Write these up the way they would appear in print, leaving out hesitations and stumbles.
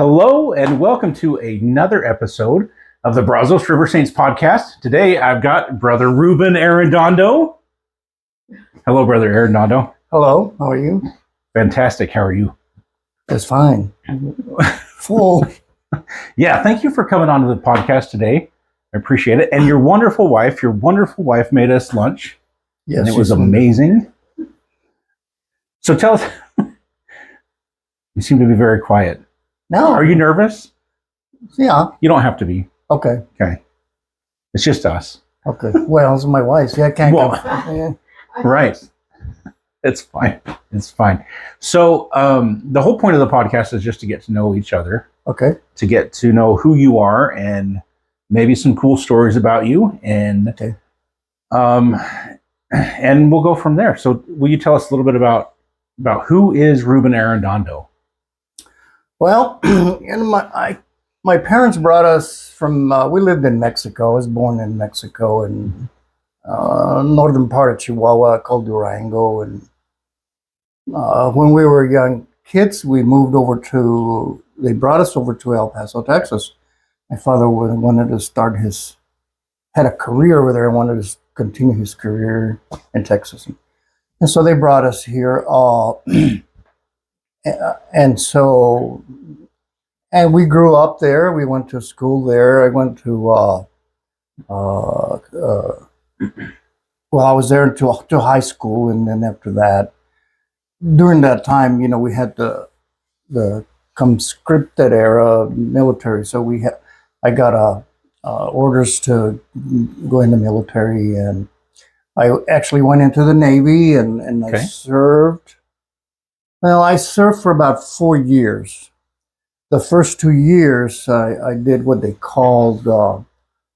Hello and welcome to another episode of the Brazos River Podcast. Today I've got Brother Reuben Arrendondo. Hello, Brother Arrendondo. Hello, how are you? Fantastic. How are you? That's fine. Full. Yeah, thank you for coming on to the podcast today. I appreciate it. And your wonderful wife made us lunch. Yes, and it was amazing. So tell us, you seem to be very quiet. No. Are you nervous? Yeah. You don't have to be. Okay. Okay. It's just us. Okay. Well, it's my wife. Yeah, I can't Well, go. Right. It's fine. It's fine. So the whole point of the podcast is just to get to know each other. Okay. To get to know who you are and maybe some cool stories about you. And okay. And we'll go from there. So will you tell us a little bit about who is Reuben Arrendondo? Well, my parents brought us from, we lived in Mexico. I was born in Mexico in northern part of Chihuahua called Durango. And when we were young kids, they brought us over to El Paso, Texas. My father wanted to had a career over there and wanted to continue his career in Texas. And so they brought us here. And we grew up there. We went to school there. I went to, I was there until high school. And then after that, during that time, we had the conscripted era military. So I got orders to go in the military, and I actually went into the Navy and Okay. I served. Well, I served for about 4 years. The first 2 years, I did what they called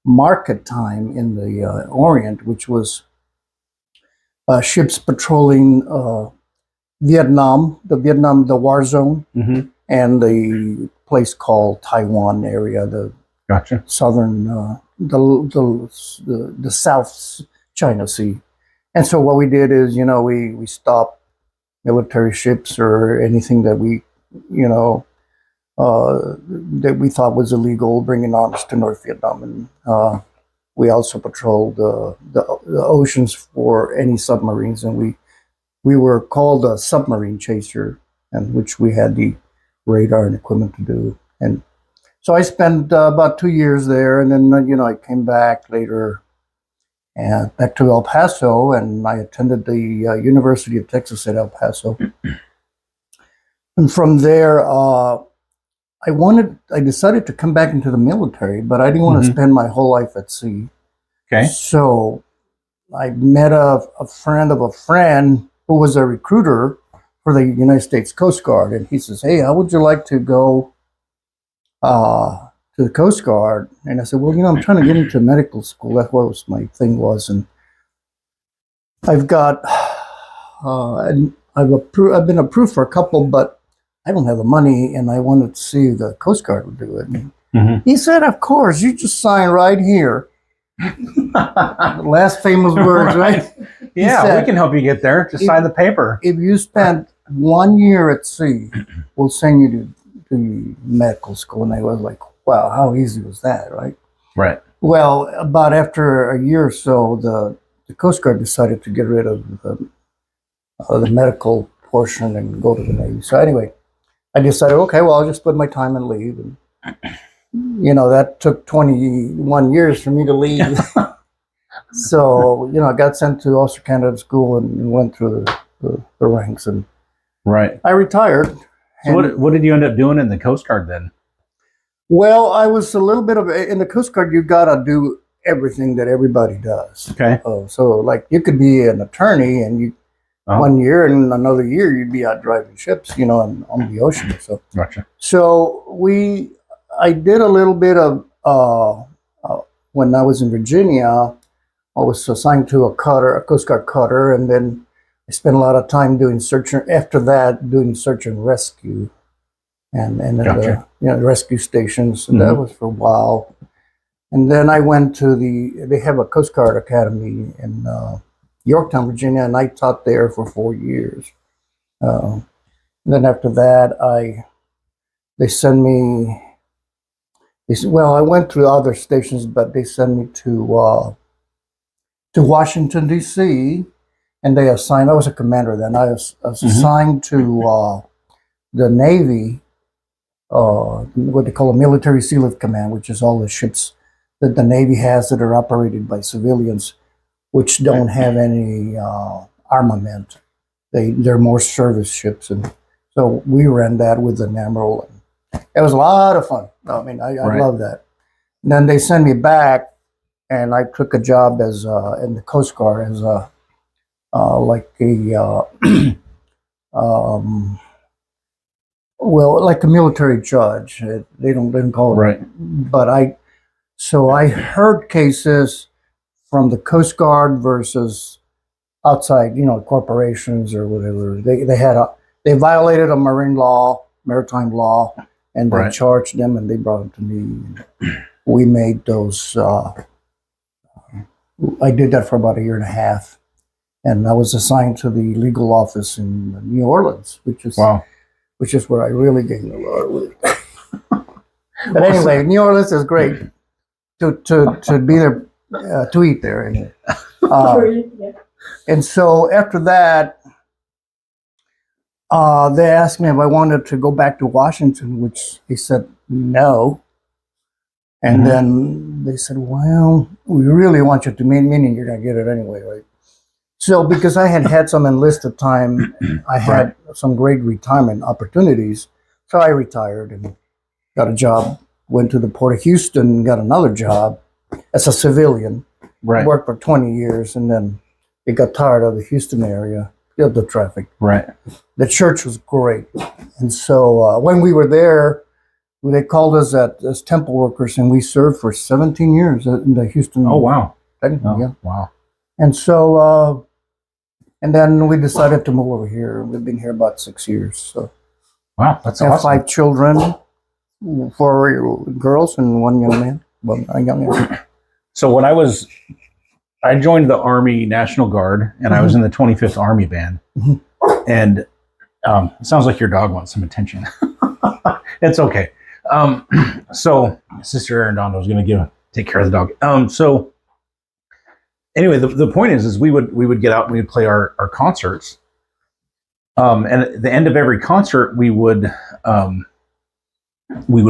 market time in the Orient, which was ships patrolling Vietnam, the war zone, Mm-hmm. and the place called Taiwan area, the Gotcha. southern, the South China Sea. And so what we did is, we stopped military ships or anything that we thought was illegal, bringing arms to North Vietnam. And we also patrolled the oceans for any submarines, and we were called a submarine chaser, and which we had the radar and equipment to do. And so I spent about 2 years there, and then I came back later and back to El Paso, and I attended the University of Texas at El Paso. And from there, I decided to come back into the military, but I didn't want to spend my whole life at sea. Okay. So I met a friend of a friend who was a recruiter for the United States Coast Guard, and he says, "Hey, how would you like to go to the Coast Guard?" And I said, "Well, I'm trying to get into medical school. That's what my thing was." And I've got, I've been approved for a couple, but I don't have the money, and I wanted to see if the Coast Guard would do it. And he said, "Of course, you just sign right here." The last famous words, right? Yeah, said, we can help you get there. Just sign the paper. If you spend 1 year at sea, we'll send you to medical school. And I was like, wow, how easy was that, right? Right. Well, about after a year or so, the Coast Guard decided to get rid of the medical portion and go to the Navy. So anyway, I decided, okay, well, I'll just spend my time and leave. And, that took 21 years for me to leave. So, I got sent to Ulster Canada School and went through the ranks, and Right. I retired. So what did you end up doing in the Coast Guard then? Well, I was a little bit in the Coast Guard. You got to do everything that everybody does. Okay. So like you could be an attorney, and 1 year and another year you'd be out driving ships, on the ocean. So Gotcha. So I did a little bit of when I was in Virginia. I was assigned to a Coast Guard cutter, and then I spent a lot of time doing search and rescue, and Gotcha. rescue stations. And that was for a while. And then I went to they have a Coast Guard Academy in Yorktown, Virginia, and I taught there for 4 years. And then after that, I they send me. I went to other stations, but they sent me to Washington D.C. and they assigned. I was a commander then. I was assigned to the Navy, what they call a military sea lift command, which is all the ships that the Navy has that are operated by civilians, which don't have any armament. They're more service ships, and so we ran that with the Emerald. It was a lot of fun. I mean, I love that. And then they sent me back, and I took a job as in the Coast Guard as like a military judge. They didn't call it right, but I heard cases from the Coast Guard versus outside, corporations or whatever. They violated a maritime law, and they charged them, and they brought them to me. We made those. I did that for about a year and a half, and I was assigned to the legal office in New Orleans, which is where I really gained a lot of weight. But anyway, New Orleans is great to be there, to eat there. Anyway. And so after that, they asked me if I wanted to go back to Washington, which he said no. And then they said, well, we really want you to, meaning you're going to get it anyway, right? So because I had some enlisted time, I had some great retirement opportunities. So I retired and got a job, went to the Port of Houston, got another job as a civilian. Right. Worked for 20 years, and then they got tired of the Houston area, the traffic. Right. The church was great. And so when we were there, they called us as temple workers, and we served for 17 years in the Houston. Oh, wow. Yeah. Wow. And so, and then we decided to move over here. We've been here about 6 years. So, wow, that's I have awesome. 5 children, 4 girls and 1 young man. Well, a young man. So when I joined the Army National Guard, and I was in the 25th Army Band. And it sounds like your dog wants some attention. It's okay. So Sister Arrendondo is going to take care of the dog. So anyway, the point is we would get out and we would play our concerts. And at the end of every concert, we would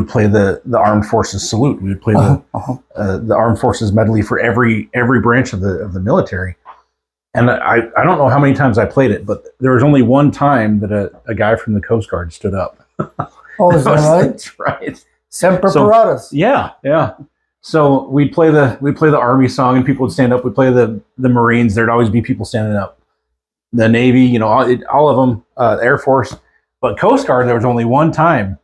play the Armed Forces salute. We would play the Armed Forces medley for every branch of the military. And I don't know how many times I played it, but there was only one time that a guy from the Coast Guard stood up. Oh, is that right? That's right. Semper Paratus. Yeah. So we'd play the Army song, and people would stand up. We'd play the Marines. There'd always be people standing up. The Navy, all of them, Air Force, but Coast Guard. There was only one time,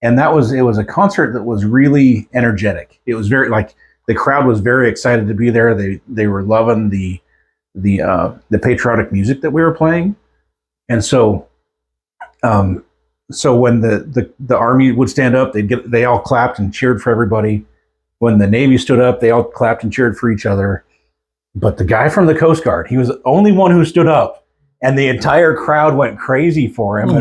and it was a concert that was really energetic. It was very the crowd was very excited to be there. They were loving the patriotic music that we were playing, and so when the Army would stand up, they all clapped and cheered for everybody. When the Navy stood up, they all clapped and cheered for each other. But the guy from the Coast Guard, he was the only one who stood up, and the entire crowd went crazy for him.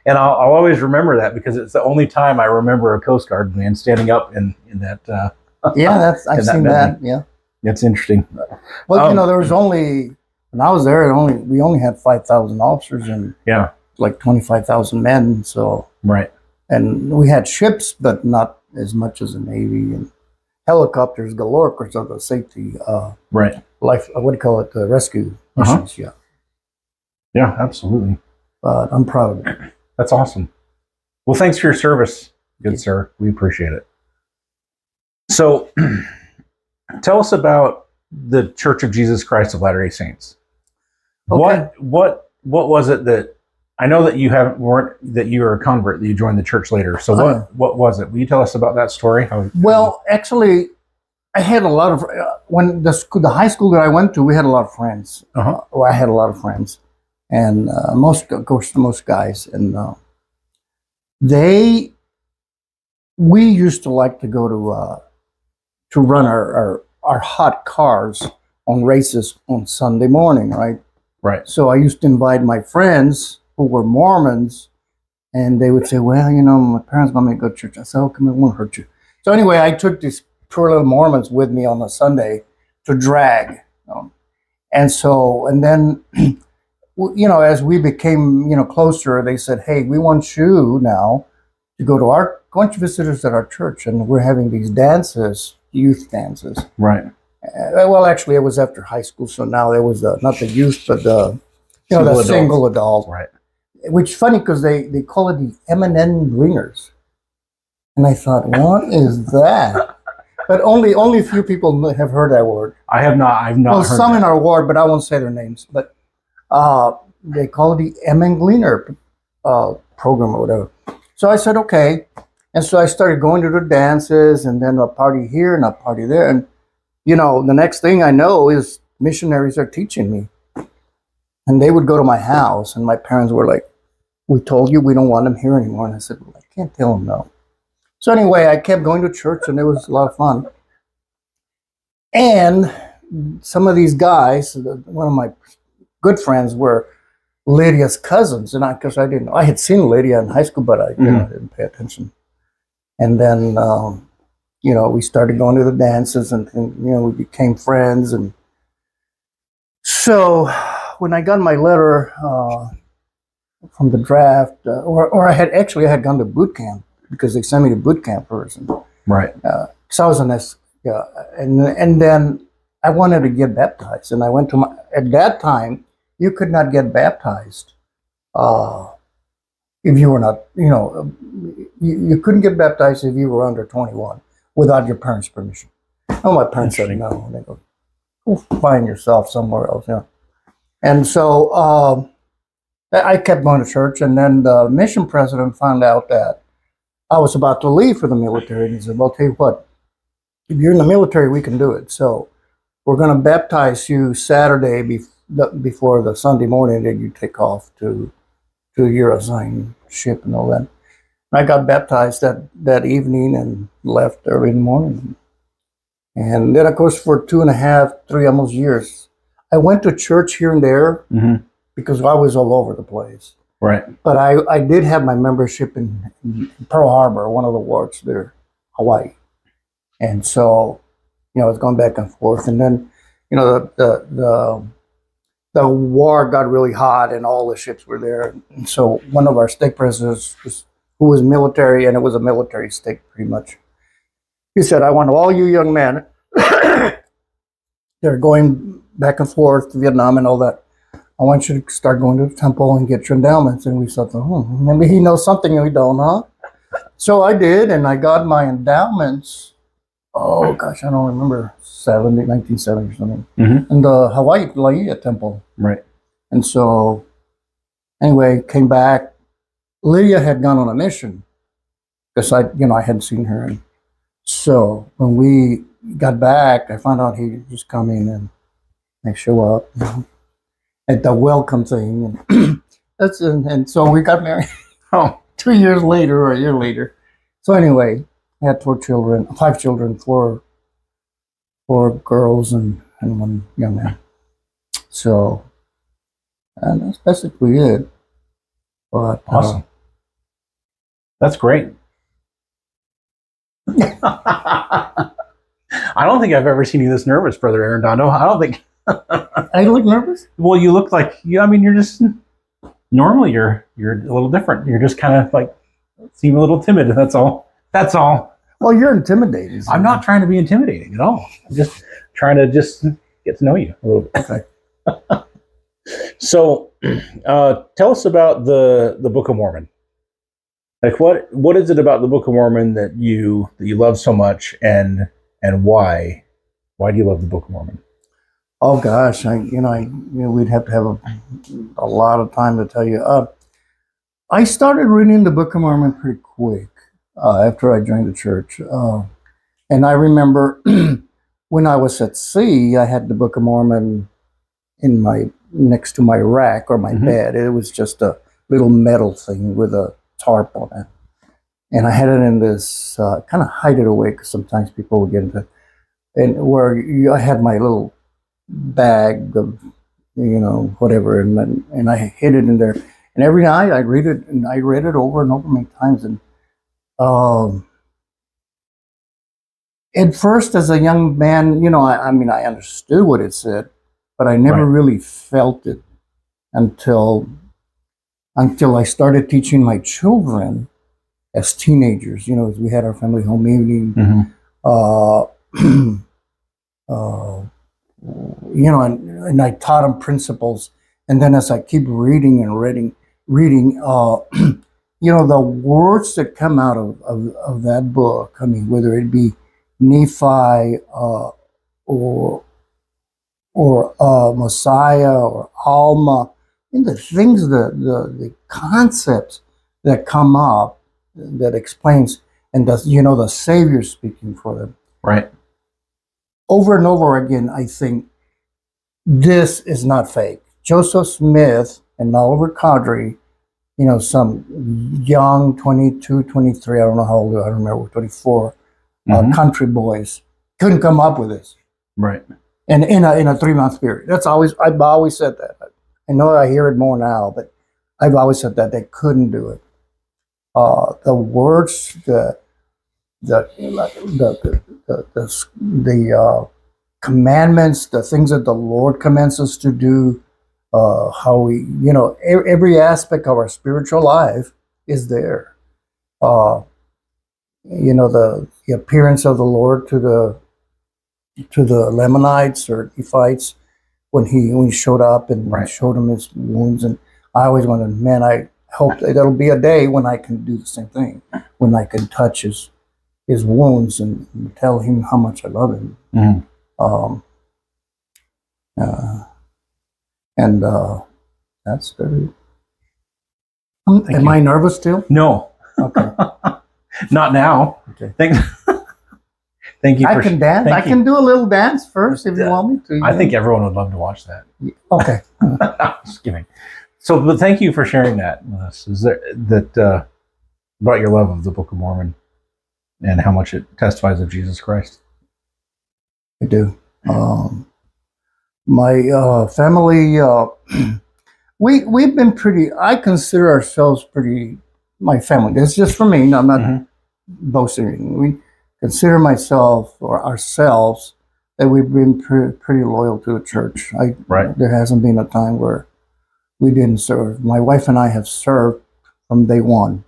And I'll always remember that, because it's the only time I remember a Coast Guard man standing up in that. I've seen that. Yeah, that's interesting. Well, there was only when I was there, we only had 5,000 officers and like 25,000 men. So and we had ships, but not as much as the Navy, and helicopters galore because of the safety. Life. What do you call it? The rescue missions. Yeah, absolutely. But I'm proud of it. That's awesome. Well, thanks for your service, good sir. We appreciate it. So, tell us about the Church of Jesus Christ of Latter-day Saints. Okay. What was it that I know that you were a convert, that you joined the church later. So what was it? Will you tell us about that story? Well, actually, I had a lot of when the high school that I went to, we had a lot of friends. I had a lot of friends. And most guys, and we used to like to go to run our hot cars on races on Sunday morning, right? Right. So I used to invite my friends who were Mormons And they would say, well, my parents want me to go to church. I said, okay, it won't hurt you. So anyway, I took these poor little Mormons with me on a Sunday to drag. And then, as we became, closer, they said, hey, we want you now to go to visit us at our church. And we're having these dances, youth dances. Right. Well, actually, it was after high school. So now there was not the youth, but the single adult. Right. Which is funny because they call it the M&N Gleaners. And I thought, what is that? But only a few people have heard that word. I have not. I've not. Well, heard some that. in our ward, but I won't say their names. But they call it the M&N Gleaner program or whatever. So I said, okay. And so I started going to the dances and then a party here and a party there. And, the next thing I know is missionaries are teaching me. And they would go to my house, and my parents were like, we told you we don't want them here anymore. And I said, well, I can't tell them no. So anyway, I kept going to church, and it was a lot of fun. And some of these guys, one of my good friends were Lydia's cousins. And because I didn't know. I had seen Lydia in high school, but I didn't pay attention. And then, we started going to the dances, and we became friends. And so when I got my letter from the draft, or I had gone to boot camp because they sent me to boot camp first. Right. So I was and then I wanted to get baptized, and I went to at that time you could not get baptized if you were not, you couldn't get baptized if you were under 21 without your parents' permission. Oh, my parents said no. They go, find yourself somewhere else. And so I kept going to church, and then the mission president found out that I was about to leave for the military, and he said, well, I'll tell you what, if you're in the military, we can do it. So we're going to baptize you Saturday before the Sunday morning that you take off to your assigned ship and all that. And I got baptized that evening and left early in the morning. And then, of course, for 2.5, 3 almost years, I went to church here and there because I was all over the place. Right. But I did have my membership in Pearl Harbor, one of the wards there, Hawaii. And so, I was going back and forth. And then, the war got really hot and all the ships were there. And so one of our stake presidents who was military, and it was a military stake pretty much, he said, I want all you young men that are going back and forth to Vietnam and all that, I want you to start going to the temple and get your endowments. And we thought, maybe he knows something and we don't, huh? So I did, and I got my endowments. Oh gosh, I don't remember, 1970 or something. In the Hawaii Laia temple. Right. And so, anyway, came back. Lydia had gone on a mission because I hadn't seen her. And so when we got back, I found out he was coming, and I show up at the welcome thing, and and so we got married. 2 years later or a year later. So anyway, I had 5 children, 4 girls and 1 young man. So, and that's basically it. But awesome. That's great. I don't think I've ever seen you this nervous, Brother Arrendondo. I don't think. I look nervous? Well, you look like you're just normally you're a little different. You're just kind of like seem a little timid. That's all. Well, you're intimidating. I'm not trying to be intimidating at all. I'm just trying to get to know you a little bit. Okay. So, tell us about the Book of Mormon. Like, what is it about the Book of Mormon that you love so much, and why? Why do you love the Book of Mormon? Oh gosh, we'd have to have a lot of time to tell you. I started reading the Book of Mormon pretty quick after I joined the church, and I remember when I was at sea, I had the Book of Mormon next to my rack or my bed. It was just a little metal thing with a tarp on it, and I had it in this kind of hide it away because sometimes people would get into it, and I had my little bag of whatever, and I hid it in there. And every night I read it, and I read it over and over many times. And at first, as a young man, I mean, I understood what it said, but I never really felt it until I started teaching my children as teenagers. We had our family home meeting. And I taught them principles. And then as I keep reading and reading, the words that come out of that book, I mean, whether it be Nephi or Messiah or Alma, and the things, the concepts that come up that explains, and the Savior speaking for them. Right. Over and over again, I think this is not fake. Joseph Smith and Oliver Cowdery, some young 22, 23, I don't know how old, I don't remember, 24, country boys couldn't come up with this. Right. And in a 3-month period. I've always said that. I know I hear it more now, but I've always said that they couldn't do it. The words, the commandments, the things that the Lord commands us to do, how we, every aspect of our spiritual life is there. The appearance of the Lord to the Lamanites or Nephites when he showed up and showed them his wounds. And I always wondered, man, I hope that there'll be a day when I can do the same thing, when I can touch his wounds and tell him how much I love him. That's very. Am I nervous still? No. Okay. Not now. Okay. Thank you. I can dance. I can do a little dance first if you want me to. I think everyone would love to watch that. Okay. Just kidding. So, but thank you for sharing that with us. Is there that about your love of the Book of Mormon and how much it testifies of Jesus Christ? I do. My family, we've been pretty. I consider ourselves pretty. My family. That's just for me. I'm not boasting. We consider myself or ourselves that we've been pretty loyal to the church. There hasn't been a time where we didn't serve. My wife and I have served from day one.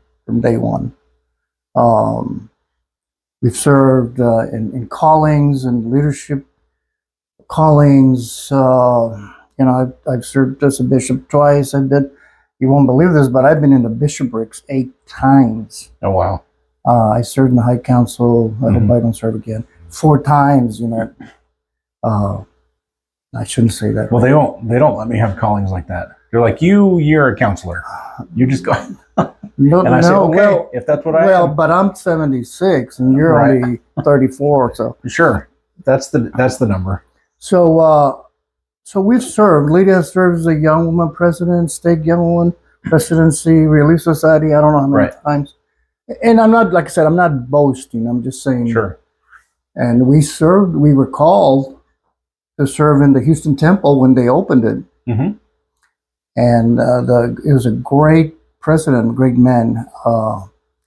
We've served in callings and leadership callings. I've served as a bishop twice. You won't believe this, but I've been in the bishoprics 8 times. Oh, wow. I served in the High Council. I hope I don't serve again. 4 times, I shouldn't say that. Well, they don't let me have callings like that. They're like, you're a counselor. You just go. I say, okay, if that's what I am. Well, but I'm 76 and you're only 34, so. Sure. That's the number. So we've served. Lydia has served as a young woman president, state young woman presidency, Relief Society, I don't know how many times. And I'm not, like I said, I'm not boasting. I'm just saying. Sure. And we were called to serve in the Houston Temple when they opened it. And it was a great president, great man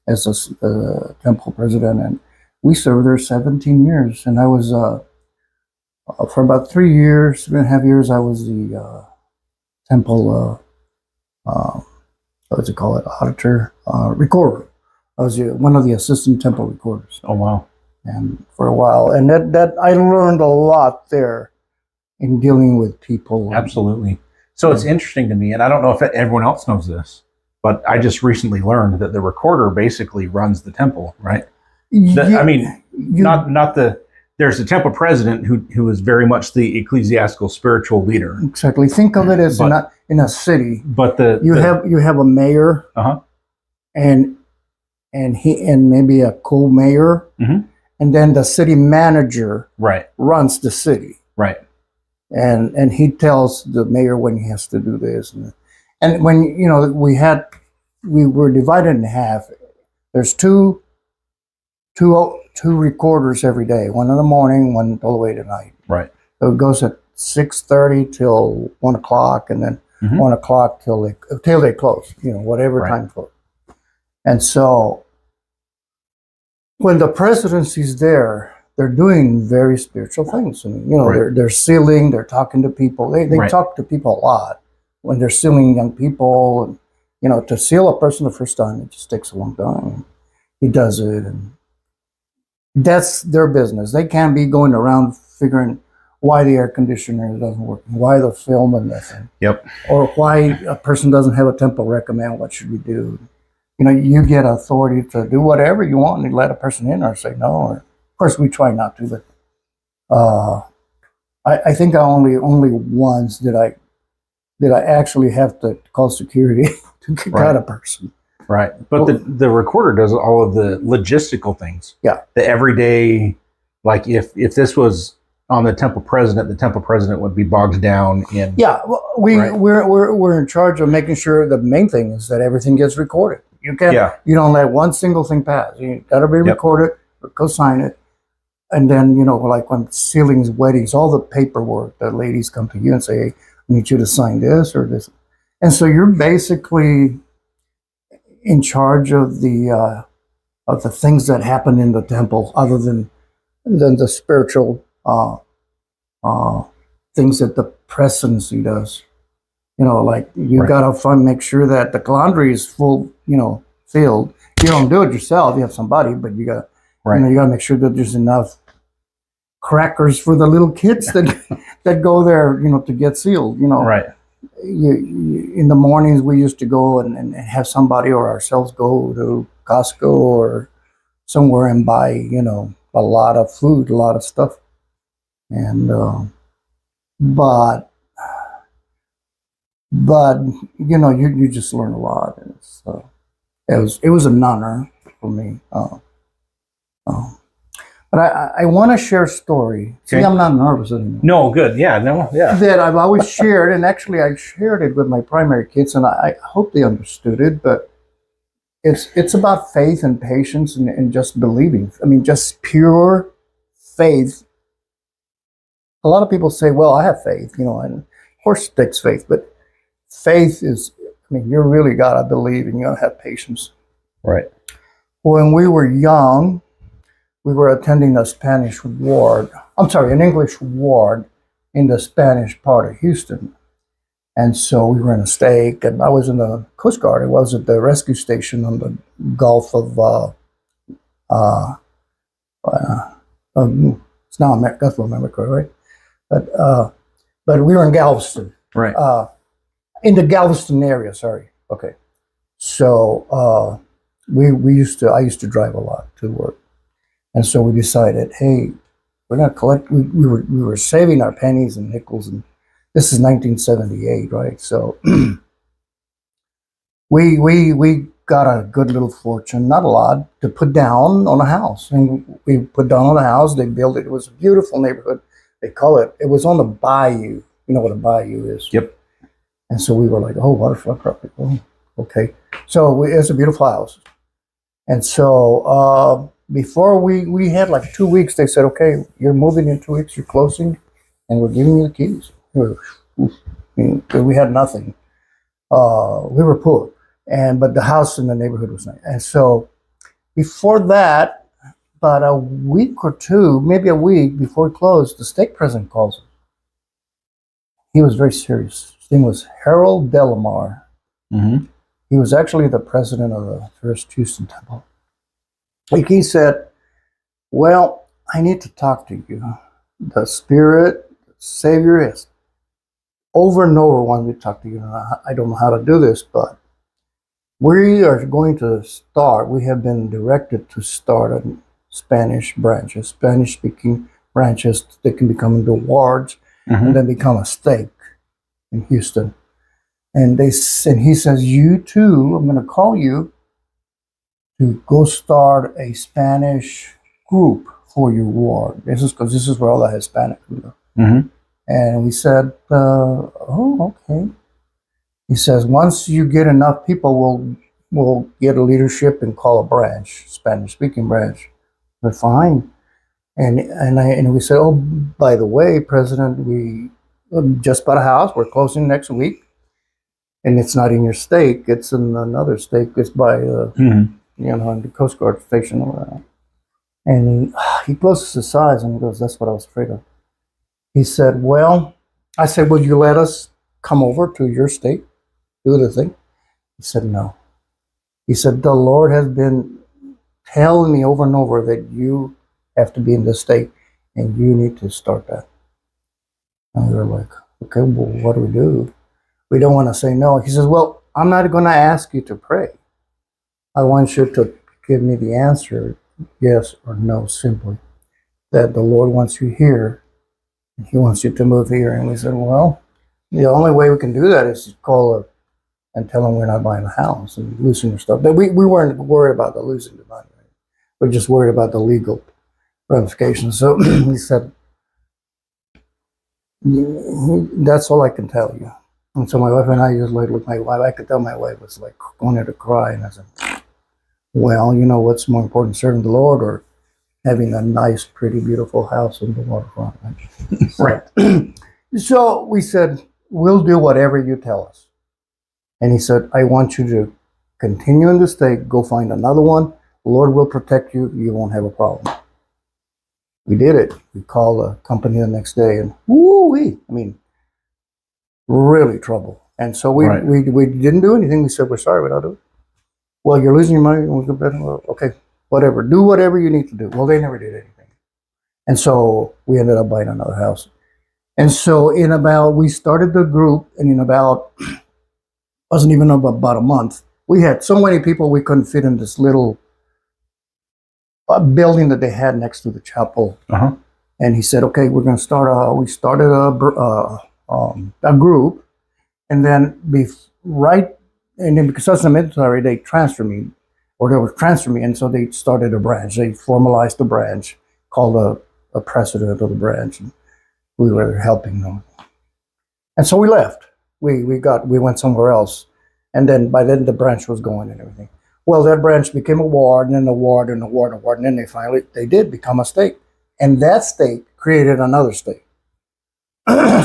as a temple president. And we served there 17 years. And I was, for about 3.5 years, I was the temple, what's it called, auditor, recorder. I was one of the assistant temple recorders. Oh, wow. And for a while. And that I learned a lot there in dealing with people. Absolutely. So it's interesting to me, and I don't know if everyone else knows this, but I just recently learned that the recorder basically runs the temple, right? There's a temple president who is very much the ecclesiastical spiritual leader. Exactly. Think of it as not in a city. But you have a mayor, and maybe a co-mayor, and then the city manager runs the city. Right. And he tells the mayor when he has to do this. And when, we were divided in half. There's two recorders every day, one in the morning, one all the way to night. Right. So it goes at 6:30 till 1 o'clock, and then 1 o'clock till they close, whatever time close. And so when the presidency's there, they're doing very spiritual things. And, they're sealing, they're talking to people. They talk to people a lot when they're sealing young people. And, to seal a person the first time, it just takes a long time. He does it, and that's their business. They can't be going around figuring why the air conditioner doesn't work, why the film and this, or why a person doesn't have a temple recommend. What should we do? You get authority to do whatever you want and let a person in or say no. Or, of course, we try not to, but I think only once did I actually have to call security to kick out a person. Right. But the recorder does all of the logistical things. Yeah. The everyday, like if this was on the temple president would be bogged down in. Yeah. Well, we're in charge of making sure the main thing is that everything gets recorded. You can't, you don't let one single thing pass. You got to be recorded, go sign it. And then, like when sealings, weddings, all the paperwork, the ladies come to you and say, hey, I need you to sign this or this. And so you're basically in charge of the things that happen in the temple, other than the spiritual things that the presidency does. Like you gotta make sure that the laundry is full, filled. You don't do it yourself; you have somebody, but you got, you gotta make sure that there's enough crackers for the little kids that go there, to get sealed. Right. In the mornings we used to go and have somebody or ourselves go to Costco or somewhere and buy, a lot of food, a lot of stuff. And, but you just learn a lot. And it was an honor for me. But I want to share a story. See, I'm not nervous anymore. No, good. Yeah, no, yeah. That I've always shared, and actually I shared it with my primary kids, and I hope they understood it, but it's about faith and patience and just believing. I mean, just pure faith. A lot of people say, well, I have faith, and of course it takes faith, but faith is, you really got to believe and you got to have patience. Right. When we were young, we were attending a Spanish ward. An English ward in the Spanish part of Houston. And so we were in a stake, and I was in the Coast Guard. I was at the rescue station on the Gulf of, it's now Gulf of America, right? But we were in Galveston. Right. In the Galveston area, sorry. Okay. So I used to drive a lot to work. And so we decided, hey, we're going to collect. We were saving our pennies and nickels, and this is 1978, right? So we got a good little fortune, not a lot, to put down on a house. And we put down on a house. They built it. It was a beautiful neighborhood. They call it. It was on the bayou. You know what a bayou is? Yep. And so we were like, oh, waterfront property. Oh, okay. So it's a beautiful house. And so before we had like 2 weeks, they said, okay, you're moving in 2 weeks, you're closing, and we're giving you the keys. We had nothing. We were poor, but the house in the neighborhood was nice. And so before that, about a week or two, maybe a week before it closed, the stake president calls us. He was very serious. His name was Harold Delamar. Mm-hmm. He was actually the president of the First Houston Temple. He said, well, I need to talk to you. The Spirit, the Savior is over and over wanting me to talk to you. And I don't know how to do this, but we are going to start. We have been directed to start a Spanish branches, Spanish-speaking branches that can become into wards and then become a stake in Houston. And he says, you too, I'm going to call you to go start a Spanish group for your ward. This is because this is where all the Hispanics go. Mm-hmm. And we said, oh, okay. He says, once you get enough people, we'll get a leadership and call a branch, Spanish-speaking branch. We're fine. And we said, oh, by the way, President, we just bought a house. We're closing next week. and it's not in your state, it's in another state. It's by, in the Coast Guard station over there. And he closes his eyes and he goes, that's what I was afraid of. He said, well, I said, would you let us come over to your state, do the thing? He said, no. He said, the Lord has been telling me over and over that you have to be in this state and you need to start that. And we were like, okay, well, what do we do? We don't want to say no. He says, well, I'm not going to ask you to pray. I want you to give me the answer, yes or no, simply. That the Lord wants you here, and he wants you to move here. And we said, well, the only way we can do that is to call up and tell them we're not buying a house and losing their stuff. But we weren't worried about the losing the money. We're just worried about the legal ramifications. So he said, that's all I can tell you. And so my wife and I just like looked at my wife. I could tell my wife was like going to cry. And I said, well, you know what's more important, serving the Lord or having a nice, pretty, beautiful house on the waterfront? Right. So we said, we'll do whatever you tell us. And he said, I want you to continue in the state, go find another one. The Lord will protect you. You won't have a problem. We did it. We called a company the next day and really trouble. And so we didn't do anything. We said, we're sorry, we don't do it. Well, you're losing your money. And we go back. Well, okay, whatever. Do whatever you need to do. Well, they never did anything. And so we ended up buying another house. And so we started the group, and in about, wasn't even about a month, we had so many people we couldn't fit in this little building that they had next to the chapel. Uh-huh. And he said, okay, we're going to start we started a group, and then and then because I was in the military, they transferred me, and so they started a branch. They formalized the branch, called a president of the branch, and we were helping them. And so we left. We went somewhere else, and then by then the branch was going and everything. Well, that branch became a ward, and then a ward, and a ward, and a ward, and then they did become a state, and that state created another state.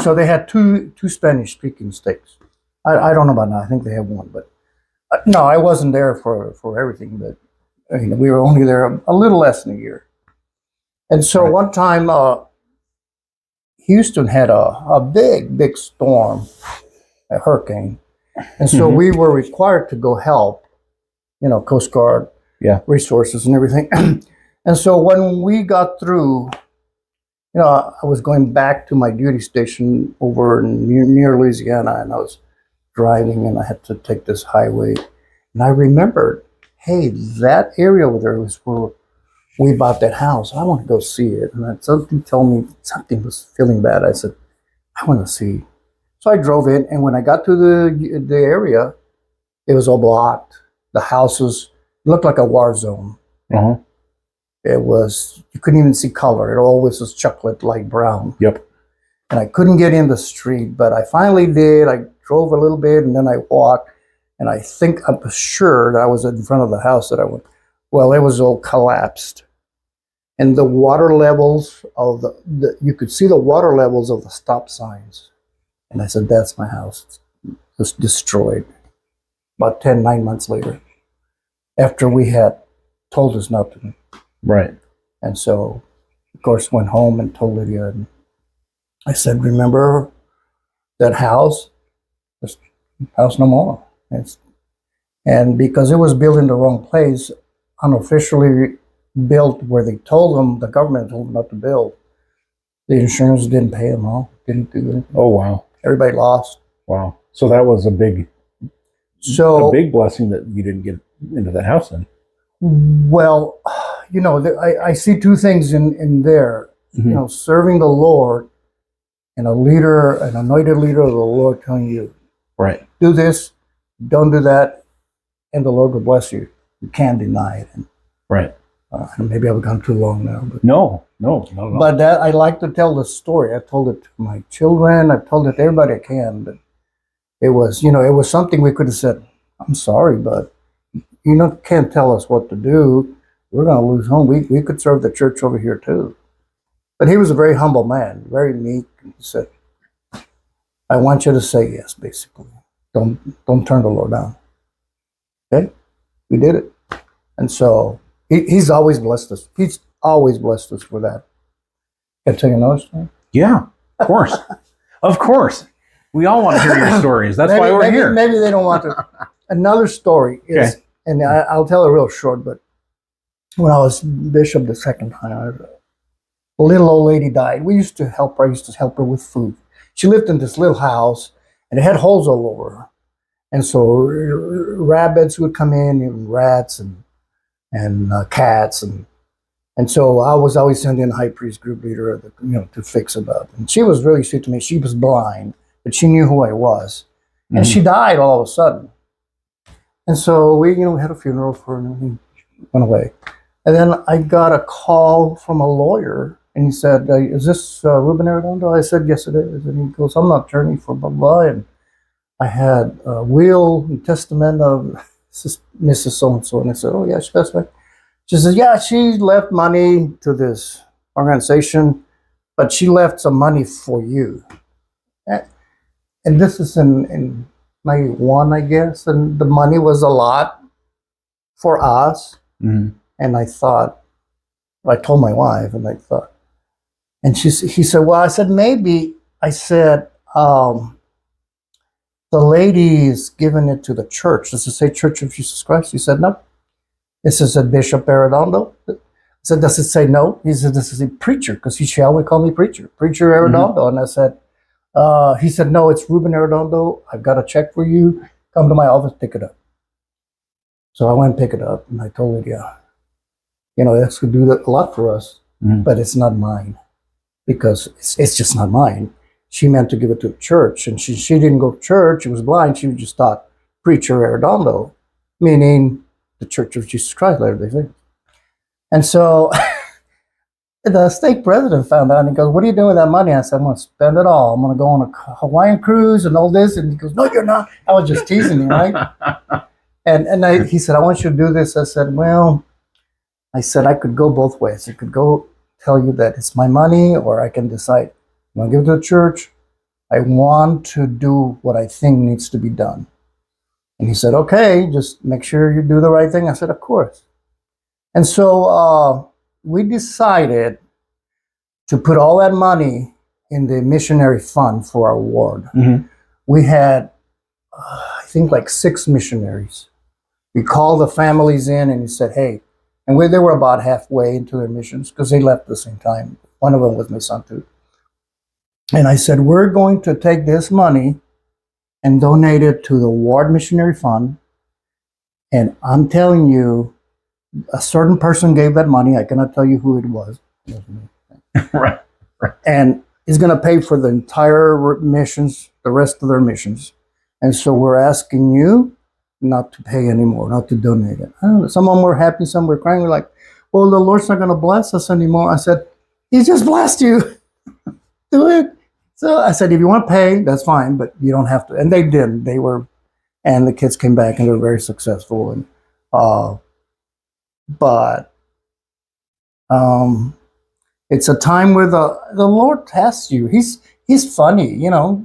So they had two Spanish-speaking states. I don't know about now. I think they have one, but no, I wasn't there for everything. But we were only there a little less than a year. And so one time, Houston had a big storm, a hurricane, and so we were required to go help. Coast Guard, resources and everything. And so when we got through, I was going back to my duty station over near Louisiana, and I was driving, and I had to take this highway. And I remembered, hey, that area over there was where we bought that house. I want to go see it. And then something told me something was feeling bad. I said, I want to see. So I drove in, and when I got to the area, it was all blocked. The houses looked like a war zone. Uh-huh. It was, you couldn't even see color. It always was chocolate light brown. Yep. And I couldn't get in the street, but I finally did. I drove a little bit, and then I walked, and I'm sure that I was in front of the house that I went. Well, it was all collapsed. And the water levels of you could see the water levels of the stop signs. And I said, that's my house. It's destroyed. About 9 months later, after we had told us not to. Right. And so, of course, went home and told Lydia. And I said, remember that house? This house no more. And because it was built in the wrong place, unofficially built where they told them, the government told them not to build. The insurance didn't pay them all. Didn't do it. Oh, wow. Everybody lost. Wow. So that was a big blessing that you didn't get into that house then. Well, I see two things in there. Mm-hmm. Serving the Lord and an anointed leader of the Lord telling you, right, do this, don't do that, and the Lord will bless you. You can't deny it. Right. Maybe I've gone too long now. But no. But I like to tell the story. I told it to my children. I've told it to everybody I can. But it was something we could have said, I'm sorry, but can't tell us what to do. We're going to lose home. We could serve the church over here too. But he was a very humble man, very meek. He said, I want you to say yes, basically. don't turn the Lord down. Okay, we did it, and so he's always blessed us. He's always blessed us for that. Can I tell you another story? Yeah, of course. Of course. We all want to hear your stories. That's why we're here. Maybe they don't want to. Another story is, and I'll tell it real short, but when I was bishop the second time, a little old lady died. We used to help her. I used to help her with food. She lived in this little house, and it had holes all over her. And so rabbits would come in, and rats, and cats, and so I was always sending the high priest group leader, to fix it up. And she was really sweet to me. She was blind, but she knew who I was, and she died all of a sudden. And so we, had a funeral for her, and he went away. And then I got a call from a lawyer, and he said, "Is this Reuben Arrendondo?" I said, "Yes, it is." And he goes, "I'm an attorney for blah blah, and I had a will and testament of Mrs. So-and-so." And I said, "Oh, yeah, she passed away." She says, "Yeah, she left money to this organization, but she left some money for you." And this is in 91, I guess, and the money was a lot for us. Mm-hmm. And I thought, I told my wife, and I thought, and he said, "Well," I said, "maybe," I said, "the lady is giving it to the church. Does it say Church of Jesus Christ?" He said, "No." It says Bishop Arrendondo. I said, "Does it say no?" He said, "This is a preacher," because she always called me preacher Arrendondo. Mm-hmm. And I said, he said, "No, it's Reuben Arrendondo. I've got a check for you. Come to my office, pick it up." So I went and pick it up, and I told Lydia, this could do a lot for us, but it's not mine, because it's just not mine. She meant to give it to the church, and she didn't go to church. She was blind. She just thought Preacher Arrendondo, meaning the Church of Jesus Christ, Latter-day Saints. And so the stake president found out, and he goes, "What are you doing with that money?" I said, "I'm going to spend it all. I'm going to go on a Hawaiian cruise and all this." And he goes, "No, you're not." I was just teasing him, right? He said, "I want you to do this." I said, "Well," I said, "I could go both ways. I could go tell you that it's my money, or I can decide I'm going to give it to the church. I want to do what I think needs to be done." And he said, "Okay, just make sure you do the right thing." I said, "Of course." And so we decided to put all that money in the missionary fund for our ward. Mm-hmm. We had, I think, like 6 missionaries. We called the families in, and he said, "Hey," and they were about halfway into their missions, because they left at the same time. One of them was my son too. And I said, "We're going to take this money and donate it to the Ward Missionary Fund. And I'm telling you, a certain person gave that money. I cannot tell you who it was." Right. And is going to pay for the entire missions, the rest of their missions. And so we're asking you not to pay anymore, not to donate it. I don't know, some of them were happy, some were crying. We're like, "Well, the Lord's not going to bless us anymore." I said, "He just blessed you. Do it." So I said, "If you want to pay, that's fine, but you don't have to." And they didn't. And the kids came back, and they were very successful. And but it's a time where the Lord tests you. He's funny,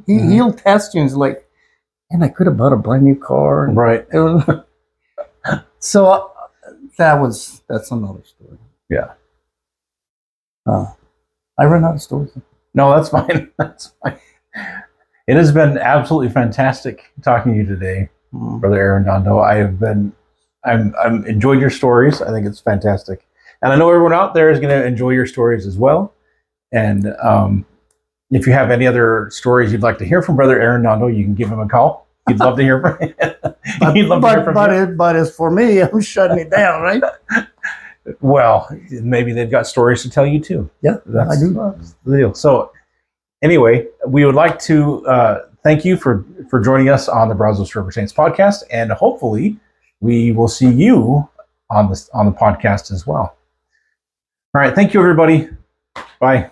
He'll test you. And it's like, "Man, I could have bought a brand new car." Right. So that's another story. Yeah. I ran out of stories. No, that's fine. That's fine. It has been absolutely fantastic talking to you today, Brother Arrendondo. I'm enjoyed your stories. I think it's fantastic. And I know everyone out there is going to enjoy your stories as well. And if you have any other stories you'd like to hear from Brother Arrendondo, you can give him a call. He'd love to hear from you. But as for me, I'm shutting it down, right? Well, maybe they've got stories to tell you too. Yeah, I do. That's the deal. So anyway, we would like to thank you for joining us on the Brazos River Saints podcast, and hopefully we will see you on the podcast as well. All right. Thank you, everybody. Bye.